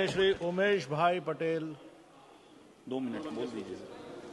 माननीय श्री उमेश भाई पटेल। 2 मिनट बोल दीजिए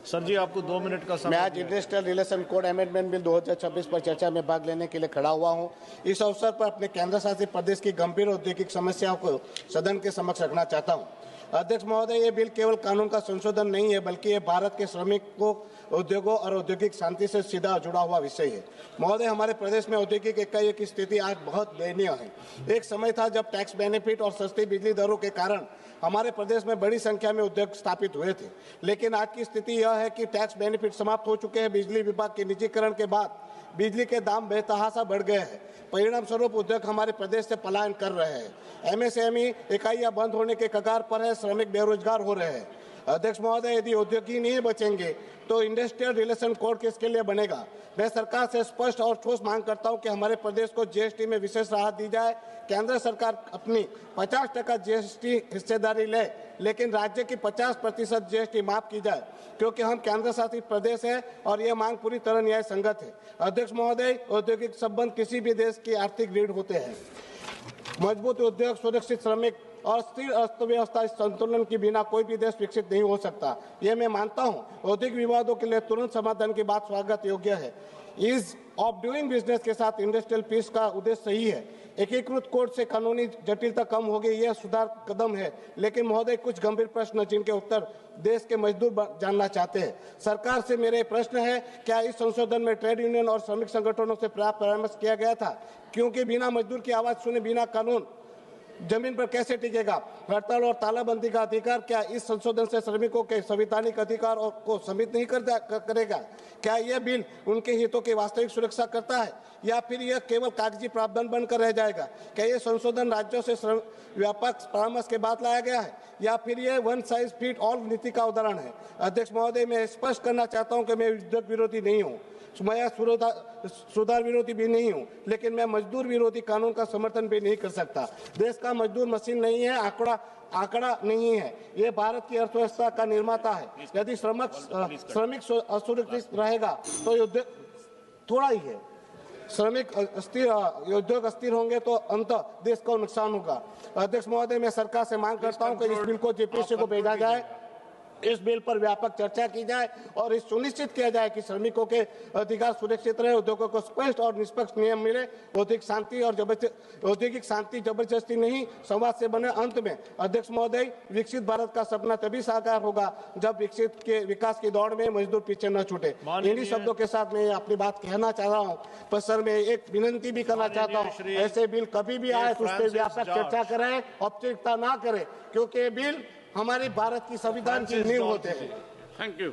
सर जी, आपको 2 मिनट का समय। मैं आज industrial relation code amendment bill 2026 पर चर्चा में भाग लेने के लिए खड़ा हुआ हूं। इस अवसर पर अपने केंद्र शासित प्रदेश की गंभीर औद्योगिक समस्याओं को सदन के समक्ष रखना चाहता हूं। अध्यक्ष महोदय, ये बिल केवल कानून का संशोधन नहीं है, बल्कि ये भारत के श्रमिकों, उद्योगों और औद्योगिक शांति से सीधा जुड़ा हुआ विषय है। महोदय, हमारे प्रदेश में औद्योगिक इकाइयों की स्थिति आज बहुत दयनीय है। एक समय था जब टैक्स बेनिफिट और सस्ती बिजली दरों के कारण हमारे प्रदेश में बड़ी संख्या में उद्योग स्थापित हुए थे, लेकिन आज की स्थिति यह है कि टैक्स बेनिफिट समाप्त हो चुके हैं। बिजली विभाग के निजीकरण के बाद बिजली के दाम बेतहाशा बढ़ गए हैं। परिणाम स्वरूप उद्योग हमारे प्रदेश से पलायन कर रहे हैं। एमएसएमई इकाइयां बंद होने के कगार पर है। श्रमिक बेरोजगार हो रहे हैं। अध्यक्ष महोदय, यदि उद्योग ही नहीं बचेंगे तो इंडस्ट्रियल रिलेशन कोड किसके लिए बनेगा? मैं सरकार से स्पष्ट और ठोस मांग करता हूं कि हमारे प्रदेश को जीएसटी में विशेष राहत दी जाए। केंद्र सरकार अपनी 50% जीएसटी हिस्सेदारी ले, लेकिन राज्य की 50% जीएसटी माफ की जाए, क्योंकि हम केंद्र शासित प्रदेश है और यह मांग पूरी तरह न्याय संगत है। अध्यक्ष महोदय, औद्योगिक संबंध किसी भी देश की आर्थिक रीढ़ होते हैं। मजबूत उद्योग, सुरक्षित श्रमिक और स्थिर अर्थव्यवस्था, इस संतुलन के बिना कोई भी देश विकसित नहीं हो सकता। ये मैं मानता हूँ। औद्योगिक विवादों के लिए तुरंत समाधान की बात स्वागत योग्य है। ईज ऑफ डूइंग बिजनेस के साथ इंडस्ट्रियल पीस का उद्देश्य सही है। एकीकृत कोड से कानूनी जटिलता कम होगी, यह सुधार कदम है। लेकिन महोदय, कुछ गंभीर प्रश्न जिनके उत्तर देश के मजदूर जानना चाहते हैं। सरकार से मेरे प्रश्न है, क्या इस संशोधन में ट्रेड यूनियन और श्रमिक संगठनों से पर्याप्त परामर्श किया गया था? क्योंकि बिना मजदूर की आवाज सुने बिना कानून जमीन पर कैसे टिकेगा? हड़ताल और तालाबंदी का अधिकार क्या इस संशोधन से श्रमिकों के संवैधानिक अधिकार को सीमित नहीं करेगा? क्या यह बिल उनके हितों की वास्तविक सुरक्षा करता है, या फिर यह केवल कागजी प्रावधान बनकर रह जाएगा? क्या यह संशोधन राज्यों से व्यापक परामर्श के बाद लाया गया है, या फिर यह वन साइज फिट ऑल नीति का उदाहरण है? अध्यक्ष महोदय, मैं स्पष्ट करना चाहता हूं कि मैं उद्योग विरोधी नहीं हूं, मैं सुधार विरोधी भी नहीं हूं, लेकिन मैं मजदूर विरोधी कानून का समर्थन भी नहीं कर सकता। देश का मजदूर मशीन नहीं है, आंकड़ा नहीं है। ये भारत की अर्थव्यवस्था का निर्माता है। यदि श्रमिक असुरक्षित रहेगा तो उद्योग थोड़ा ही है। श्रमिक उद्योग अस्थिर होंगे तो अंत देश को नुकसान होगा। अध्यक्ष महोदय, मैं सरकार से मांग करता हूं कि इस बिल को जेपीसी को भेजा जाए, इस बिल पर व्यापक चर्चा की जाए और इस सुनिश्चित किया जाए कि श्रमिकों के अधिकार सुरक्षित रहे, उद्योगों को स्पष्ट और निष्पक्ष नियम मिले, औद्योगिक शांति जबरदस्ती नहीं, संवाद से बने। अंत में अध्यक्ष महोदय, विकसित भारत का सपना तभी साकार होगा जब विकास की दौड़ में मजदूर पीछे न छूटे। इन्हीं शब्दों के साथ मैं अपनी बात कहना चाह रहा हूँ। पर सर, मैं एक विनंती भी करना चाहता हूँ, ऐसे बिल कभी भी आए तो उस पर व्यापक चर्चा करें, औपचारिकता ना करें, क्योंकि ये बिल हमारे भारत की संविधान की नींव होते हैं। Thank you.